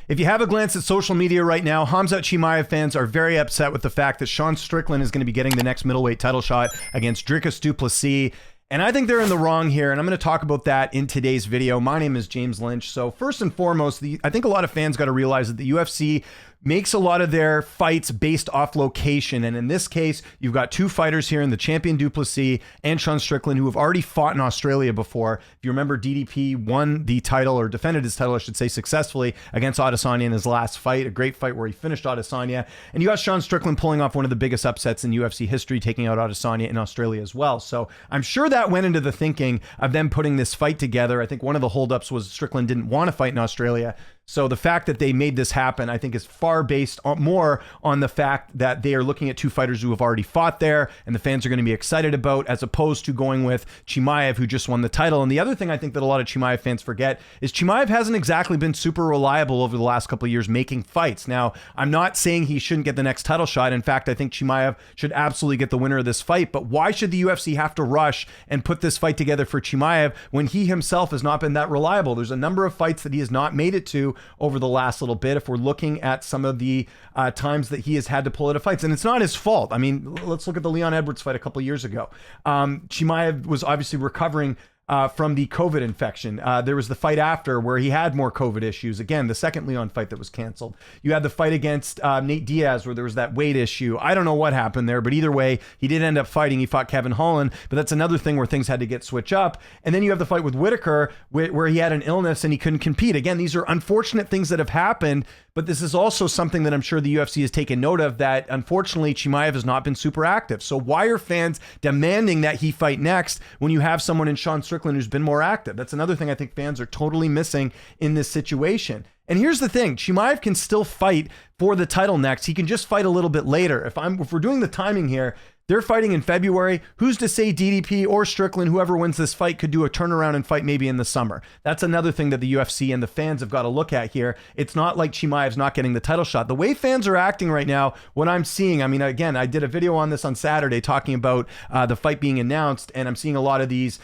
If you have a glance at social media right now, Khamzat Chimaev fans are very upset with the fact that Sean Strickland is going to be getting the next middleweight title shot against Dricus du Plessis. And I think they're in the wrong here, and I'm going to talk about that in today's video. My name is James Lynch. So first and foremost, I think a lot of fans got to realize that the UFC makes a lot of their fights based off location. And in this case, you've got two fighters here in the champion du Plessis and Sean Strickland who have already fought in Australia before. If you remember, DDP won the title, or defended his title, I should say, successfully against Adesanya in his last fight, a great fight where he finished Adesanya. And you got Sean Strickland pulling off one of the biggest upsets in UFC history, taking out Adesanya in Australia as well. So I'm sure that went into the thinking of them putting this fight together. I think one of the holdups was Strickland didn't want to fight in Australia. So the fact that they made this happen, I think, is far based on, more on the fact that they are looking at two fighters who have already fought there and the fans are going to be excited about, as opposed to going with Chimaev, who just won the title. And the other thing I think that a lot of Chimaev fans forget is Chimaev hasn't exactly been super reliable over the last couple of years making fights. Now, I'm not saying he shouldn't get the next title shot. In fact, I think Chimaev should absolutely get the winner of this fight. But why should the UFC have to rush and put this fight together for Chimaev when he himself has not been that reliable? There's a number of fights that he has not made it to over the last little bit, if we're looking at some of the times that he has had to pull out of fights. And it's not his fault. I mean, let's look at the Leon Edwards fight a couple of years ago. Chimaev was obviously recovering from the COVID infection. There was the fight after where he had more COVID issues. Again, the second Leon fight that was canceled. You had the fight against Nate Diaz where there was that weight issue. I don't know what happened there, but either way, he did end up fighting. He fought Kevin Holland, but that's another thing where things had to get switched up. And then you have the fight with Whitaker where he had an illness and he couldn't compete. Again, these are unfortunate things that have happened, but this is also something that I'm sure the UFC has taken note of, that unfortunately Chimaev has not been super active. So why are fans demanding that he fight next when you have someone in Sean Strickland who's been more active? That's another thing I think fans are totally missing in this situation. And here's the thing, Chimaev can still fight for the title next. He can just fight a little bit later. If we're doing the timing here, they're fighting in February. Who's to say DDP or Strickland, whoever wins this fight, could do a turnaround and fight maybe in the summer? That's another thing that the UFC and the fans have got to look at here. It's not like Chimaev's not getting the title shot. The way fans are acting right now, what I'm seeing, I mean, again, I did a video on this on Saturday talking about the fight being announced, and I'm seeing a lot of these,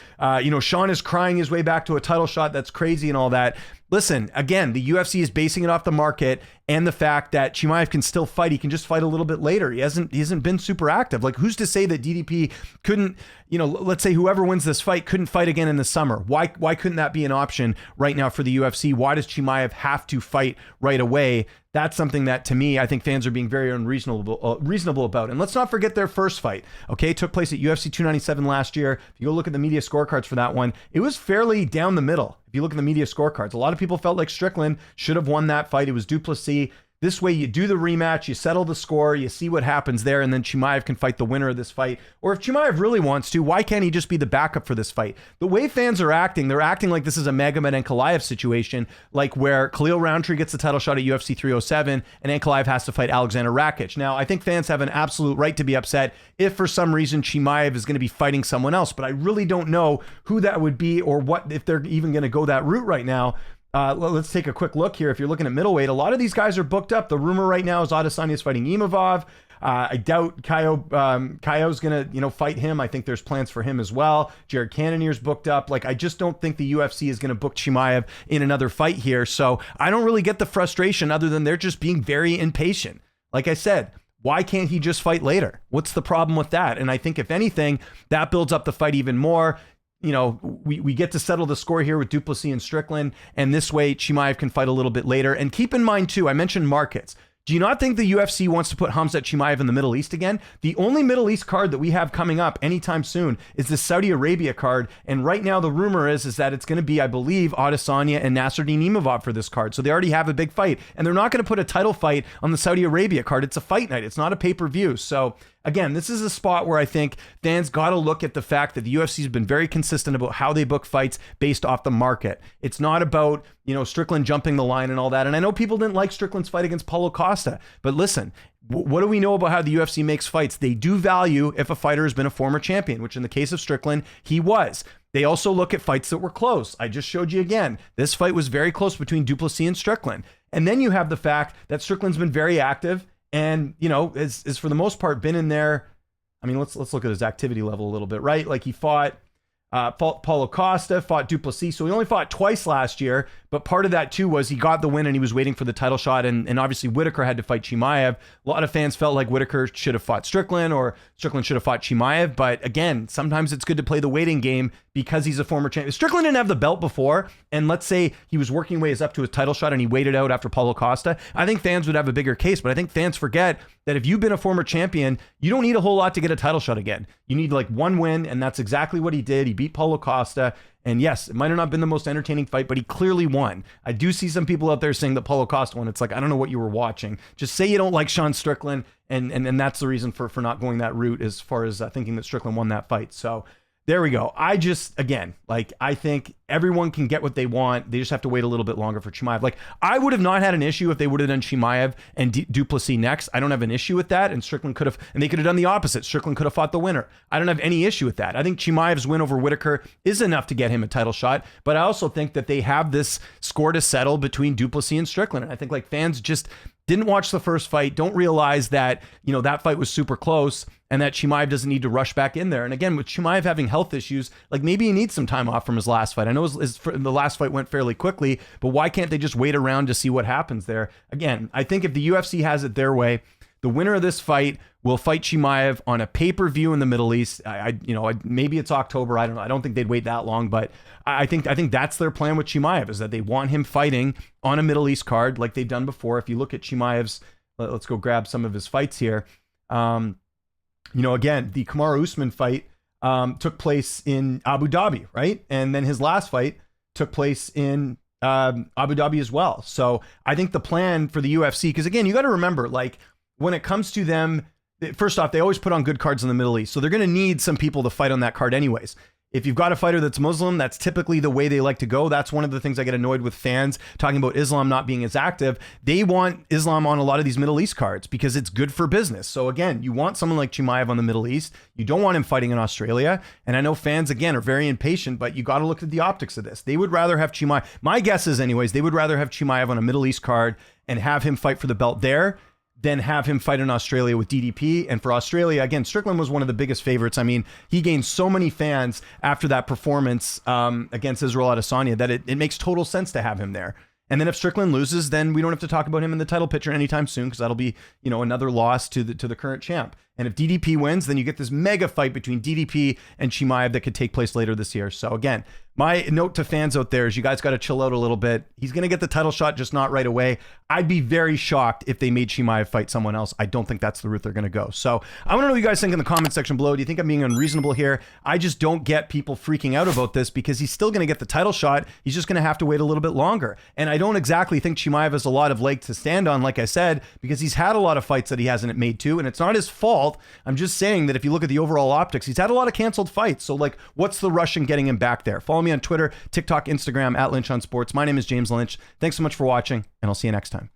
Sean is crying his way back to a title shot. That's crazy and all that. Listen, again, the UFC is basing it off the market and the fact that Chimaev can still fight. He can just fight a little bit later. He hasn't been super active. Like, who's to say that DDP couldn't, let's say whoever wins this fight couldn't fight again in the summer? Why couldn't that be an option right now for the UFC? Why does Chimaev have to fight right away? That's something that, to me, I think fans are being very reasonable about. And let's not forget their first fight, okay? It took place at UFC 297 last year. If you go look at the media scorecards for that one, it was fairly down the middle. If you look at the media scorecards, a lot of people felt like Strickland should have won that fight. It was du Plessis. This way, you do the rematch, you settle the score, you see what happens there, and then Chimaev can fight the winner of this fight. Or if Chimaev really wants to, why can't he just be the backup for this fight? The way fans are acting, they're acting like this is a Magomed Ankalaev situation, like where Khalil Roundtree gets the title shot at UFC 307, and Ankalaev has to fight Alexander Rakic. Now, I think fans have an absolute right to be upset if for some reason Chimaev is going to be fighting someone else, but I really don't know who that would be or what, if they're even going to go that route right now. Let's take a quick look here. If you're looking at middleweight, a lot of these guys are booked up. The rumor right now is Adesanya is fighting Imavov. I doubt Kaio's going to, fight him. I think there's plans for him as well. Jared Cannonier's booked up. Like, I just don't think the UFC is going to book Chimaev in another fight here. So I don't really get the frustration other than they're just being very impatient. Like I said, why can't he just fight later? What's the problem with that? And I think if anything, that builds up the fight even more. We get to settle the score here with du Plessis and Strickland, and this way Chimaev can fight a little bit later. And keep in mind too, I mentioned markets. Do you not think the UFC wants to put Khamzat Chimaev in the Middle East again? The only Middle East card that we have coming up anytime soon is the Saudi Arabia card. And right now the rumor is that it's going to be, I believe, Adesanya and Nasruddin Imavov for this card. So they already have a big fight. And they're not going to put a title fight on the Saudi Arabia card. It's a fight night. It's not a pay-per-view. So again, this is a spot where I think fans got to look at the fact that the UFC has been very consistent about how they book fights based off the market. It's not about, Strickland jumping the line and all that. And I know people didn't like Strickland's fight against Paulo Costa, but listen, what do we know about how the UFC makes fights? They do value if a fighter has been a former champion, which in the case of Strickland, he was. They also look at fights that were close. I just showed you again. This fight was very close between du Plessis and Strickland. And then you have the fact that Strickland's been very active and, is for the most part been in there. I mean, let's look at his activity level a little bit, right? Like he fought Paulo Costa fought Duplessis, so he only fought twice last year, but part of that too was he got the win and he was waiting for the title shot, and obviously Whitaker had to fight Chimaev. A lot of fans felt like Whitaker should have fought Strickland or Strickland should have fought Chimaev, but again, sometimes it's good to play the waiting game because he's a former champion. Strickland didn't have the belt before, and let's say he was working ways up to his title shot and he waited out after Paulo Costa. I think fans would have a bigger case, but I think fans forget that if you've been a former champion, you don't need a whole lot to get a title shot again. You need like one win, and that's exactly what he did. He beat Paulo Costa. And yes, it might have not been the most entertaining fight, but he clearly won. I do see some people out there saying that Paulo Costa won. It's like, I don't know what you were watching. Just say you don't like Sean Strickland, and that's the reason for not going that route as far as thinking that Strickland won that fight. So there we go. I think everyone can get what they want. They just have to wait a little bit longer for Chimaev. Like, I would have not had an issue if they would have done Chimaev and Duplessis next. I don't have an issue with that. And Strickland could have, and they could have done the opposite. Strickland could have fought the winner. I don't have any issue with that. I think Chimaev's win over Whitaker is enough to get him a title shot. But I also think that they have this score to settle between Duplessis and Strickland. And I think like fans just didn't watch the first fight, don't realize that, you know, that fight was super close and that Chimaev doesn't need to rush back in there. And again, with Chimaev having health issues, like maybe he needs some time off from his last fight. I know the last fight went fairly quickly, but why can't they just wait around to see what happens there? Again, I think if the UFC has it their way, the winner of this fight will fight Chimaev on a pay-per-view in the Middle East. Maybe it's October. I don't know. I don't think they'd wait that long, but I think that's their plan with Chimaev, is that they want him fighting on a Middle East card like they've done before. If you look at Chimaev's, let's go grab some of his fights here. Again, the Kamaru Usman fight took place in Abu Dhabi, right? And then his last fight took place in Abu Dhabi as well. So I think the plan for the UFC, because again, you got to remember, like, when it comes to them, first off, they always put on good cards in the Middle East. So they're going to need some people to fight on that card anyways. If you've got a fighter that's Muslim, that's typically the way they like to go. That's one of the things I get annoyed with fans talking about Islam not being as active. They want Islam on a lot of these Middle East cards because it's good for business. So again, you want someone like Chimaev on the Middle East. You don't want him fighting in Australia. And I know fans, again, are very impatient, but you got to look at the optics of this. They would rather have Chimaev. My guess is anyways, they would rather have Chimaev on a Middle East card and have him fight for the belt there than have him fight in Australia with DDP. And for Australia, again, Strickland was one of the biggest favorites. I mean, he gained so many fans after that performance against Israel Adesanya that it makes total sense to have him there. And then if Strickland loses, then we don't have to talk about him in the title picture anytime soon, because that'll be, another loss to the current champ. And if DDP wins, then you get this mega fight between DDP and Chimaev that could take place later this year. So again, my note to fans out there is you guys got to chill out a little bit. He's going to get the title shot, just not right away. I'd be very shocked if they made Chimaev fight someone else. I don't think that's the route they're going to go. So I want to know what you guys think in the comment section below. Do you think I'm being unreasonable here? I just don't get people freaking out about this because he's still going to get the title shot. He's just going to have to wait a little bit longer. And I don't exactly think Chimaev has a lot of leg to stand on, like I said, because he's had a lot of fights that he hasn't made to, and it's not his fault. I'm just saying that if you look at the overall optics, he's had a lot of canceled fights. So like, what's the rush in getting him back there? Follow me on Twitter, TikTok, Instagram, @Lynch on Sports. My name is James Lynch. Thanks so much for watching, and I'll see you next time.